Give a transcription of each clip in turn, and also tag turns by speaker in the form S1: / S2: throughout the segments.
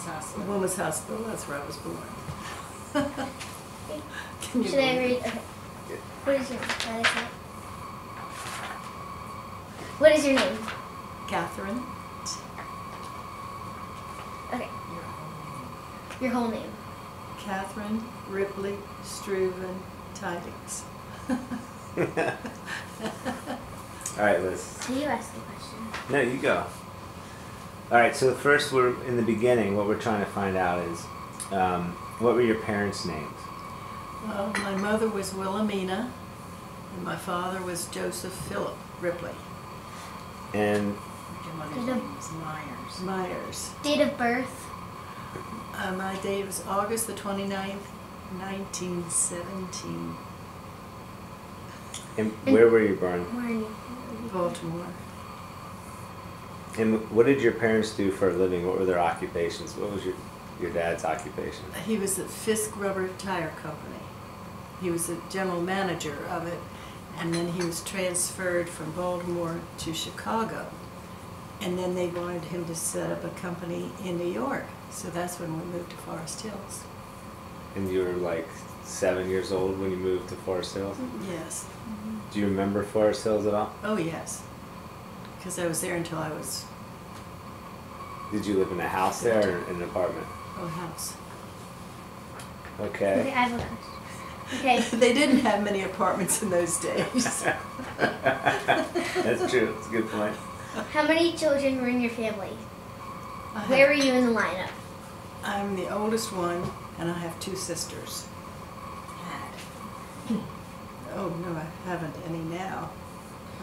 S1: Women's Hospital.
S2: Women's Hospital, that's where I was born. Can you
S3: Should I
S2: believe
S3: read? Okay. What is your What is your name?
S2: Catherine?
S3: Okay.
S1: Your whole name.
S3: Your whole name.
S2: Catherine Ripley Struven Tidings.
S4: All right, Liz.
S3: So you ask the question.
S4: No, you go. All right, so first we're in the beginning. What we're trying to find out is, what were your parents' names?
S2: Well, my mother was Wilhelmina, and my father was Joseph Philip Ripley
S4: And
S1: Your mother's
S3: Did
S1: name is Myers.
S2: Myers.
S3: Date of birth.
S2: My date was August the 29th, 1917,
S4: and where were you born?
S3: Where are you?
S2: Baltimore.
S4: And what did your parents do for a living? What were their occupations? What was your dad's occupation?
S2: He was at Fisk Rubber Tire Company. He was the general manager of it, and then he was transferred from Baltimore to Chicago. And then they wanted him to set up a company in New York. So that's when we moved to Forest Hills.
S4: And you were like 7 years old when you moved to Forest Hills?
S2: Yes.
S4: Do you remember Forest Hills at all?
S2: Oh, yes. Because I was there until I was
S4: Did you live in a house there or in an apartment?
S2: a house.
S3: Okay,
S4: Okay.
S3: I have a question. Okay.
S2: They didn't have many apartments in those days.
S4: That's true. That's a good point.
S3: How many children were in your family?
S2: I
S3: Where were
S2: have-
S3: you in the lineup?
S2: I'm the oldest one, and I have 2 sisters.
S1: Had.
S2: Oh, no, I haven't any now.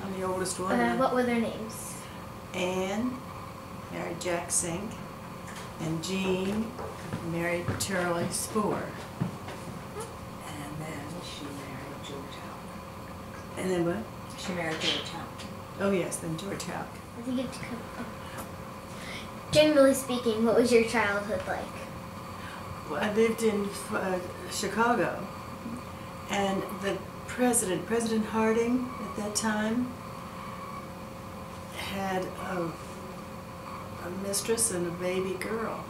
S2: I'm the oldest one.
S3: What were their names?
S2: Anne married Jack Sink, and Jean married Charlie Spoor.
S1: And then she married George Houck.
S2: And then what?
S1: She married George Houck.
S2: Oh, yes, then George Houck.
S3: I think you have to come. Generally speaking, what was your childhood like?
S2: Well, I lived in Chicago, and the President Harding at that time, had a mistress and a baby girl.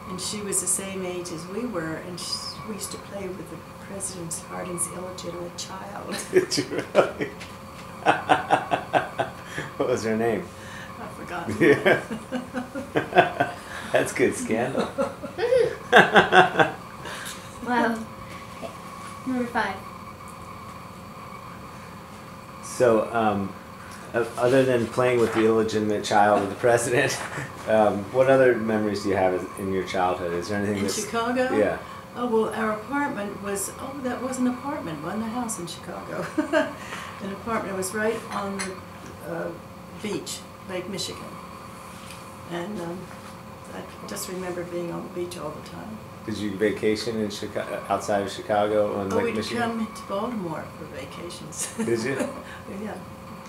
S2: And she was the same age as we were, and we used to play with the President Harding's illegitimate child.
S4: Did you really? What was her name?
S2: I've forgotten.
S4: Yeah. That's good scandal.
S3: Wow. Okay. Number 5.
S4: So, other than playing with the illegitimate child of the president, what other memories do you have in your childhood? Is there anything
S2: In
S4: that's...
S2: Chicago?
S4: Yeah.
S2: Oh, well, our apartment was, that was an apartment, wasn't a house in Chicago. An apartment, it was right on the beach, Lake Michigan. And I just remember being on the beach all the time.
S4: Did you vacation in outside of Chicago on Lake
S2: We'd
S4: Michigan?
S2: come to Baltimore for vacations.
S4: Did you?
S2: Yeah,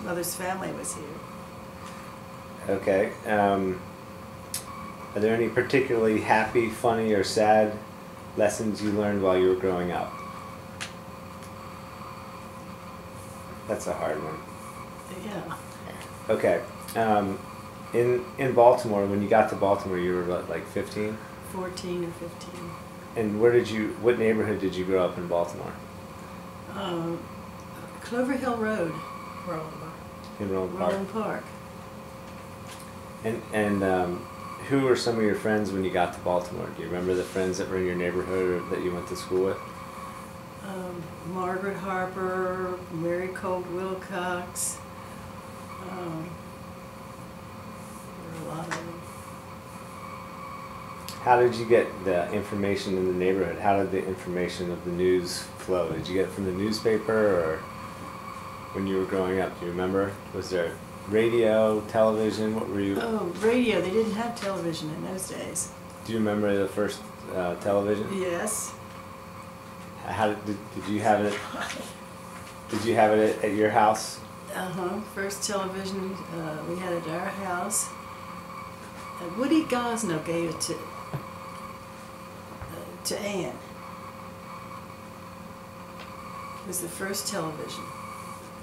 S2: mother's family was here.
S4: Okay. Are there any particularly happy, funny, or sad lessons you learned while you were growing up? That's a hard one.
S2: Yeah.
S4: Okay. In Baltimore, when you got to Baltimore, you were what, like 15?
S2: 14 or 15.
S4: And what neighborhood did you grow up in Baltimore?
S2: Clover Hill Road,
S1: Roland Park.
S4: In Roland Park.
S2: Roland Park.
S4: And who were some of your friends when you got to Baltimore? Do you remember the friends that were in your neighborhood or that you went to school with?
S2: Margaret Harper, Mary Colt Wilcox. There were a lot of them.
S4: How did you get the information in the neighborhood? How did the information of the news flow? Did you get it from the newspaper or when you were growing up? Do you remember? Was there radio, television? What were you?
S2: Oh, radio. They didn't have television in those days.
S4: Do you remember the first television?
S2: Yes.
S4: How did you have it? Did you have it at your house?
S2: First television we had at our house. Woody Gosnell gave it to Anne. It was the first television,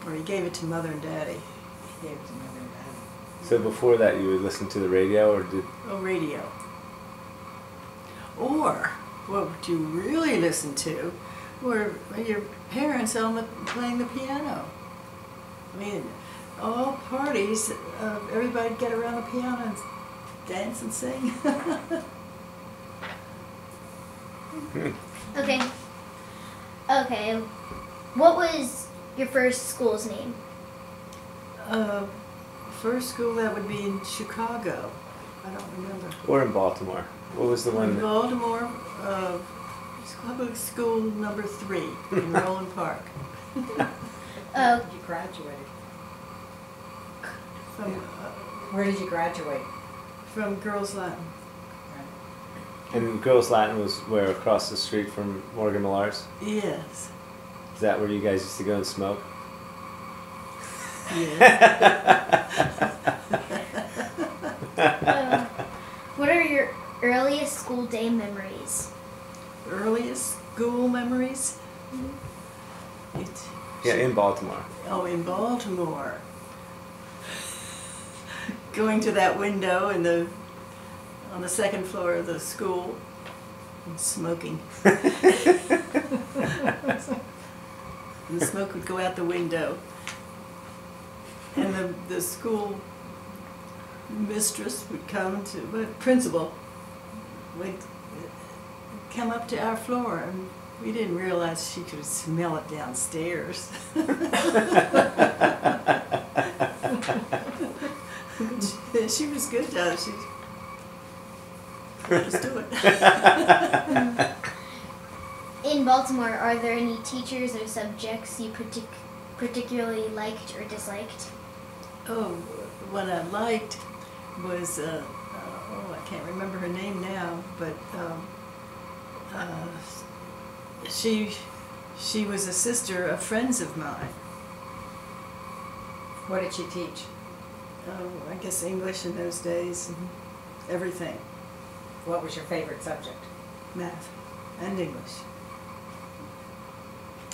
S2: or he gave it to Mother and Daddy.
S1: He gave it to Mother and Daddy.
S4: So before that, you would listen to the radio, or did?
S2: Oh, radio. Or what would you really listen to were your parents playing the piano. I mean, all parties, everybody'd get around the piano and dance and sing.
S3: Okay. Okay. What was your first school's name?
S2: First school, that would be in Chicago. I don't remember.
S4: Or in Baltimore. What was the one?
S2: In
S4: That,
S2: Baltimore, public school number 3 in Roland Park.
S3: Oh,
S1: You graduated.
S2: From,
S1: Where did you graduate?
S2: from Girls Latin.
S4: and Girls Latin was where, across the street from Morgan Millar's?
S2: Yes.
S4: Is that where you guys used to go and smoke?
S2: Yes.
S3: what are your earliest school day memories?
S2: Earliest school memories?
S4: Yeah, in Baltimore.
S2: Oh, in Baltimore. Going to that window on the second floor of the school and smoking. The smoke would go out the window. And the school mistress would come principal would come up to our floor, and we didn't realize she could smell it downstairs. She was good though. She let us do it.
S3: In Baltimore, are there any teachers or subjects you particularly liked or disliked?
S2: Oh, what I liked was I can't remember her name now, but she was a sister of friends of mine.
S1: What did she teach?
S2: Oh, I guess English in those days and everything,
S1: What was your favorite subject?
S2: math and English.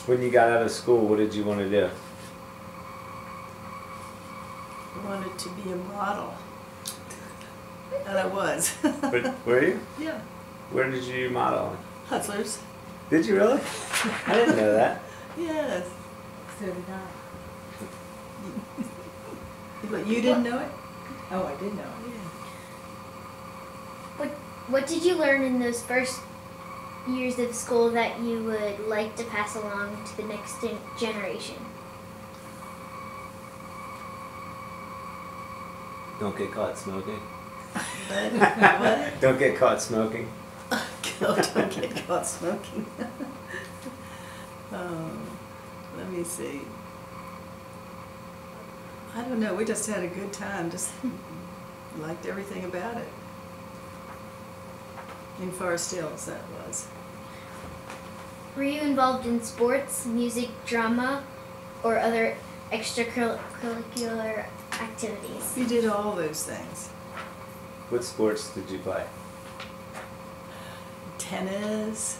S4: When you got out of school, what did you want to do?
S2: I wanted to be a model, and I was.
S4: Were you?
S2: Yeah,
S4: Where did you model?
S2: Hustlers.
S4: Did you really? I didn't know that.
S2: Yes.
S1: So did I.
S2: But you didn't know it?
S1: Oh, I did know.
S2: Yeah.
S3: What did you learn in those first years of school that you would like to pass along to the next generation?
S4: Don't get caught smoking.
S2: What?
S4: Don't get caught smoking.
S2: Don't get caught smoking. Let me see. I don't know. We just had a good time. Just liked everything about it. In Forest Hills, that was.
S3: Were you involved in sports, music, drama, or other extracurricular activities?
S2: We did all those things.
S4: What sports did you play?
S2: Tennis.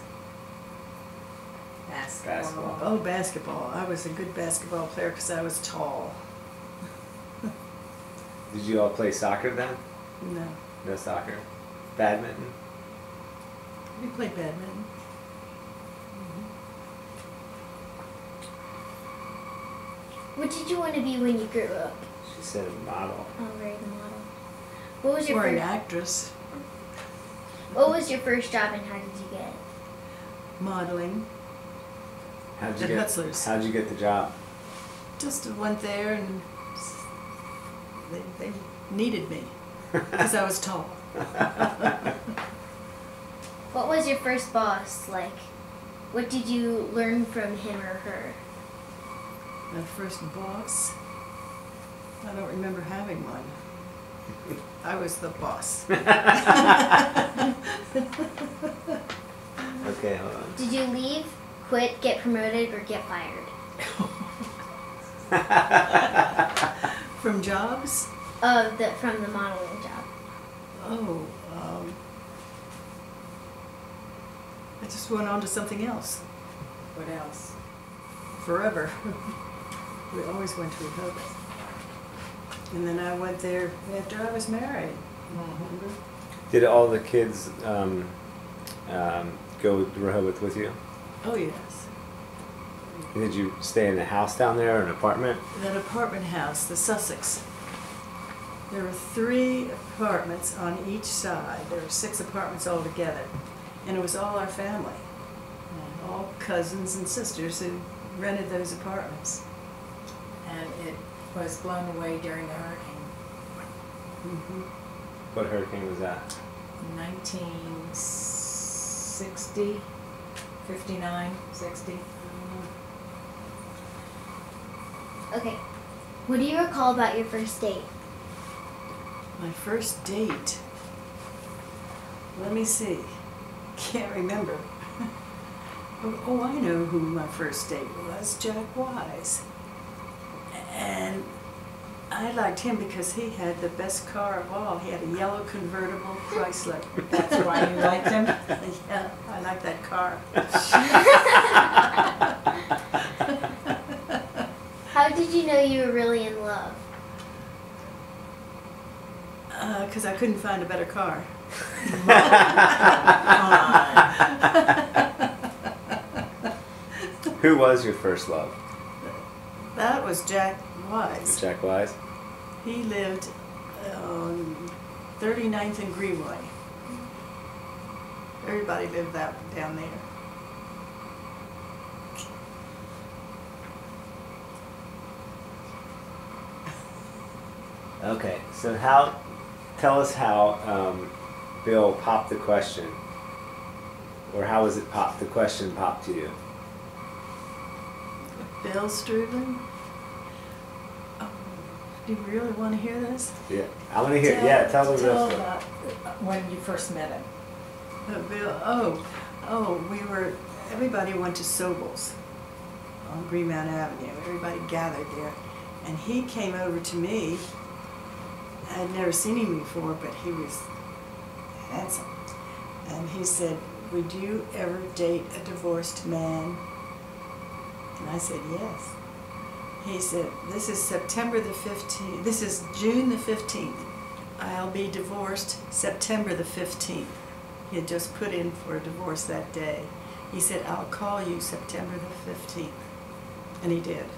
S1: Basketball.
S2: Oh, basketball. I was a good basketball player because I was tall.
S4: Did you all play soccer then?
S2: No.
S4: No soccer. Badminton?
S2: We played badminton.
S3: What did you want to be when you grew up?
S4: She said a model.
S3: Oh, right, the model. What was your
S2: Or an
S3: first?
S2: actress.
S3: What was your first job and how did you get it?
S2: Modeling.
S4: How'd you
S2: At
S4: get?
S2: Hutzler's.
S4: How'd you get the job?
S2: Just went there and they needed me because I was tall.
S3: What was your first boss like? What did you learn from him or her?
S2: My first boss, I don't remember having one. I was the boss.
S4: Okay, hold on.
S3: Did you leave, quit, get promoted, or get fired?
S2: From jobs?
S3: From the modeling job.
S2: Oh, I just went on to something else.
S1: What else?
S2: Forever. We always went to Rehoboth. And then I went there after I was married.
S1: Mm-hmm.
S4: Did all the kids go to Rehoboth with you?
S2: Oh, yes.
S4: Did you stay in a house down there or an apartment?
S2: That apartment house, the Sussex. There were 3 apartments on each side. There were 6 apartments altogether. And it was all our family. And all cousins and sisters who rented those apartments.
S1: And it was blown away during the hurricane.
S2: Mm-hmm.
S4: What hurricane was that?
S1: 1960, 59, 60.
S3: Okay. What do you recall about your first date?
S2: My first date. Let me see. Can't remember. Oh, I know who my first date was. Jack Wise. And I liked him because he had the best car of all. He had a yellow convertible Chrysler.
S1: That's why you liked him?
S2: Yeah, I like that car.
S3: How did you know you were really in love?
S2: Because I couldn't find a better car.
S4: Who was your first love?
S2: That was Jack Wise.
S4: Jack Wise?
S2: He lived on 39th and Greenway. Everybody lived down there.
S4: Okay, so tell us how Bill popped the question, or how was it popped, the question popped to you?
S2: Bill Strudlin? Oh, do you really want to hear this?
S4: Yeah, I want to hear, tell the real story.
S1: about when you first met him.
S2: Bill, everybody went to Sobel's on Greenmount Avenue. Everybody gathered there. And he came over to me. I'd never seen him before, but he was handsome. And he said, "Would you ever date a divorced man?" And I said, "Yes." He said, "This is September the 15th. This is June the 15th. I'll be divorced September the 15th." He had just put in for a divorce that day. He said, "I'll call you September the 15th." And he did.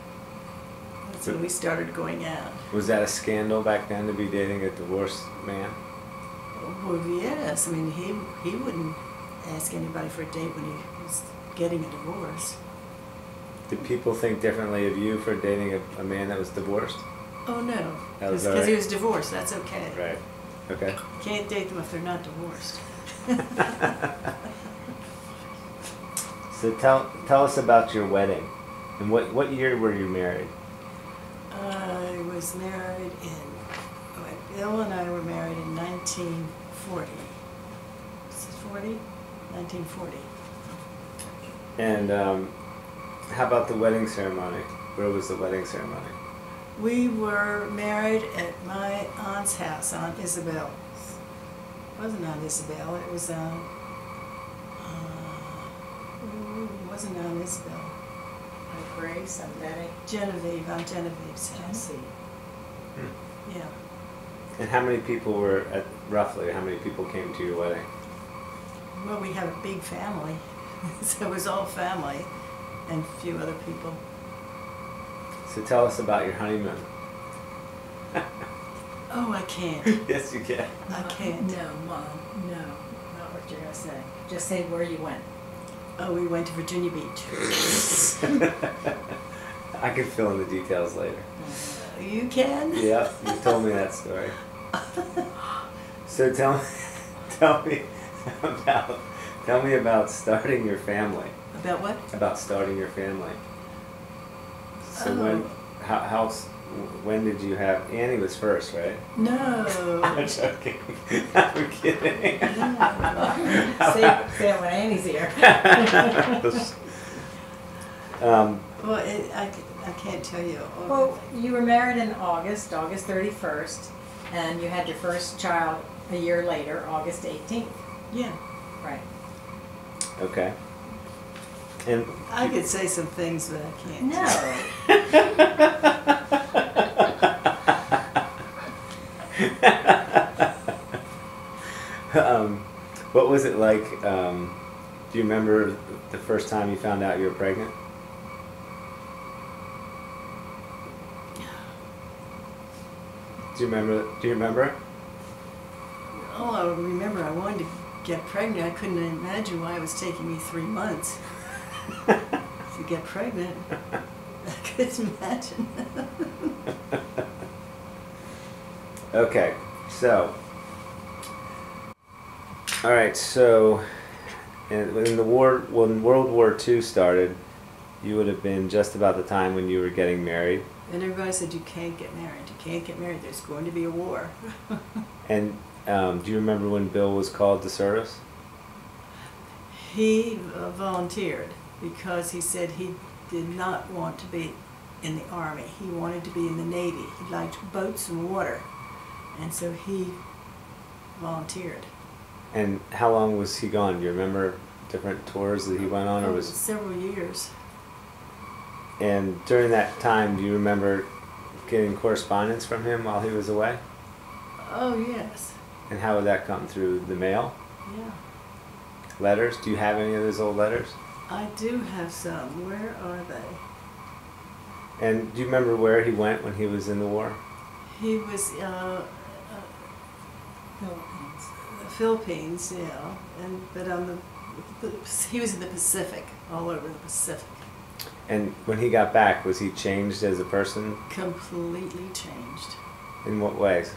S2: That's when we started going out.
S4: Was that a scandal back then to be dating a divorced man?
S2: Well, yes. I mean, he wouldn't ask anybody for a date when he was getting a divorce.
S4: Did people think differently of you for dating a man that was divorced?
S2: Oh, no.
S4: That was
S2: Because
S4: all right.
S2: he was divorced. That's okay.
S4: Right. Okay.
S2: Can't date them if they're not divorced.
S4: So tell us about your wedding, and what year were you married?
S2: I was married Bill and I were married in 1940. Is it 40? 1940.
S4: And how about the wedding ceremony? Where was the wedding ceremony?
S2: We were married at my aunt's house, Aunt Isabel. It wasn't Aunt Isabel, it was wasn't Aunt Isabel.
S1: Aunt Grace and Betty.
S2: Genevieve, Aunt Genevieve's house.
S1: Tennessee.
S2: Yeah.
S4: And how many people were roughly? How many people came to your wedding?
S2: Well, we have a big family, so it was all family and a few other people.
S4: So tell us about your honeymoon.
S2: Oh, I can't.
S4: Yes, you can.
S2: I can't.
S1: No, Mom, no, not what you're going to say. Just say where you went.
S2: Oh, we went to Virginia Beach.
S4: I can fill in the details later.
S2: You can?
S4: Yeah, you told me that story. So tell me about starting your family.
S2: About what?
S4: About starting your family. So
S2: Oh.
S4: when did you have Annie was first, right?
S2: No.
S4: I'm joking. I'm kidding.
S1: Say it when Annie's here.
S2: Well, I can't tell you.
S1: Well, you were married in August 31st, and you had your first child a year later, August 18th.
S2: Yeah.
S1: Right.
S4: Okay. And
S2: I could say some things, but I can't.
S1: No.
S4: What was it like? Do you remember the first time you found out you were pregnant? Do you remember? Do you remember?
S2: Oh, I remember I wanted to get pregnant. I couldn't imagine why it was taking me 3 months to get pregnant. I couldn't imagine.
S4: Okay, so, all right, so in the war, when World War II started, you would have been just about the time when you were getting married.
S2: And everybody said, you can't get married. You can't get married. There's going to be a war.
S4: And do you remember when Bill was called to service?
S2: He volunteered because he said he did not want to be in the Army. He wanted to be in the Navy. He liked boats and water. And so he volunteered.
S4: And how long was he gone? Do you remember different tours that he went on, or was
S2: several years.
S4: And during that time, do you remember getting correspondence from him while he was away?
S2: Oh, yes.
S4: And how would that come through the mail?
S2: Yeah.
S4: Letters? Do you have any of those old letters?
S2: I do have some. Where are they?
S4: And do you remember where he went when he was in the war?
S2: He was
S1: Philippines.
S2: the Philippines, yeah, but on he was in the Pacific, all over the Pacific.
S4: And when he got back, was he changed as a person?
S2: Completely changed.
S4: In what ways?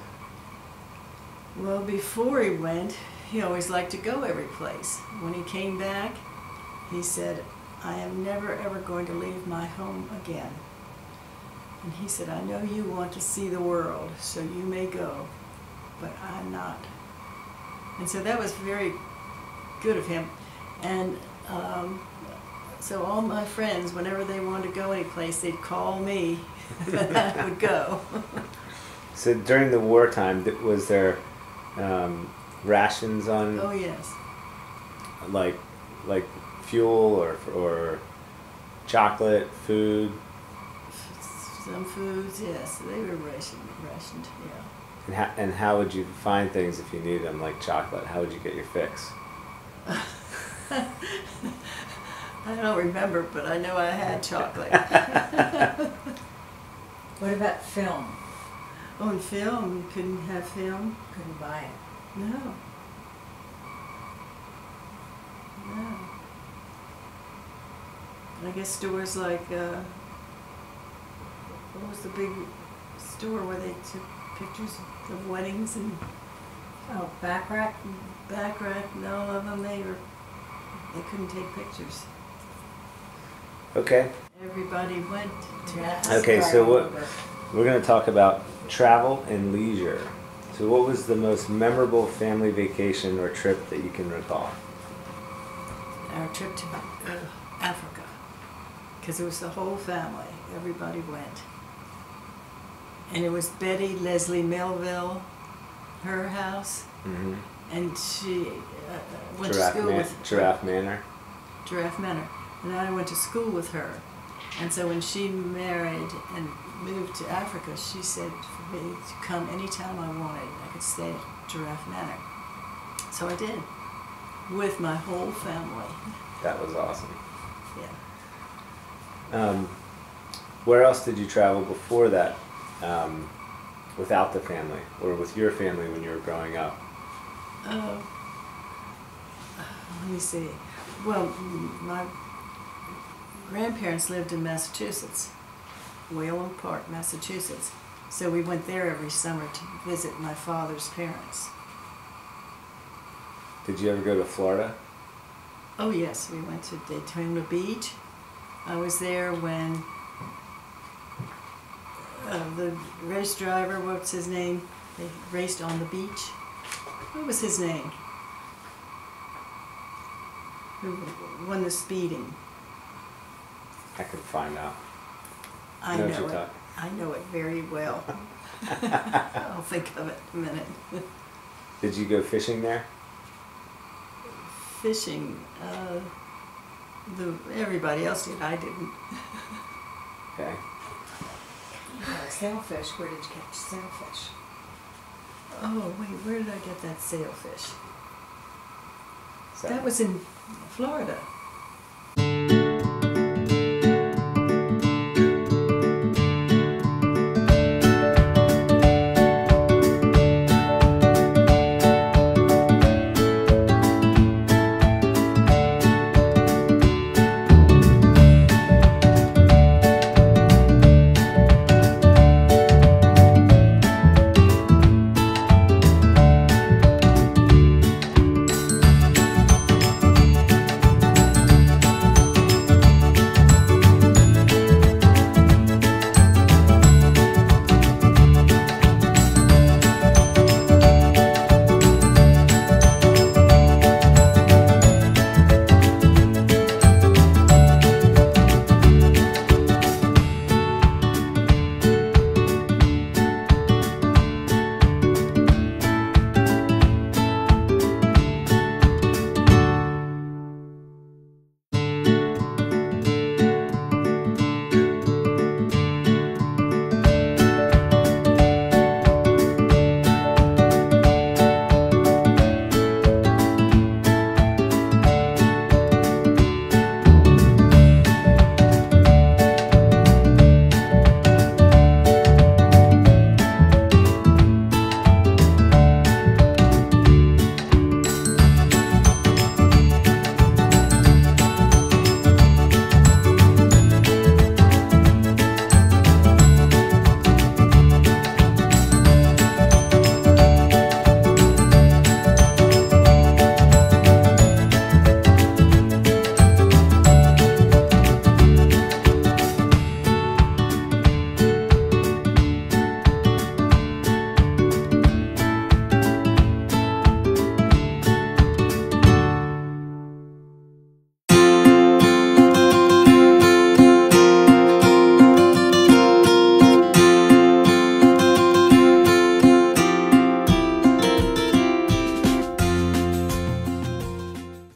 S2: Well, before he went, he always liked to go every place. When he came back, he said, I am never ever going to leave my home again. And he said, I know you want to see the world, so you may go, but I'm not. And so that was very good of him. And so all my friends, whenever they wanted to go anyplace, they'd call me, and I would go.
S4: So during the wartime, was there rations on?
S2: Oh, yes.
S4: Like fuel or chocolate, food?
S2: Some foods, yes. They were rationed, yeah.
S4: And how would you find things if you needed them, like chocolate? How would you get your fix?
S2: I don't remember, but I know I had chocolate.
S1: What about film?
S2: Oh, and film? You couldn't have film?
S1: Couldn't buy it.
S2: No. No. I guess stores like, what was the big store where they took pictures of weddings and
S1: Oh, Backrack?
S2: Backrack and all of them, they couldn't take pictures.
S4: Okay.
S2: Everybody went to
S1: Yes.
S4: Okay,
S1: Right
S4: so what
S1: over.
S4: we're going to talk about travel and leisure. So what was the most memorable family vacation or trip that you can recall?
S2: our trip to Africa, because it was the whole family. Everybody went. And it was Betty Leslie Melville, her house,
S4: Mm-hmm.
S2: and she went to school with
S4: Giraffe Manor.
S2: Giraffe Manor. And I went to school with her. And so when she married and moved to Africa, she said for me to come anytime I wanted. I could stay at Giraffe Manor. So I did, with my whole family.
S4: That was awesome.
S2: Yeah.
S4: Where else did you travel before that, without the family, or with your family when you were growing up?
S2: Let me see. Well, my grandparents lived in Massachusetts, Wayland Park, Massachusetts. So we went there every summer to visit my father's parents.
S4: Did you ever go to Florida?
S2: Oh yes, we went to Daytona Beach. I was there when the race driver, what's his name? They raced on the beach. What was his name? Who won the speeding?
S4: I could find out.
S2: I
S4: know what
S2: know
S4: you're
S2: it.
S4: talking.
S2: I know it very well. I'll think of it in a minute.
S4: Did you go fishing there?
S2: Fishing, everybody else did. I didn't.
S4: Okay.
S1: Sailfish. Where did you catch sailfish?
S2: Oh wait, where did I get that sailfish? That was in Florida.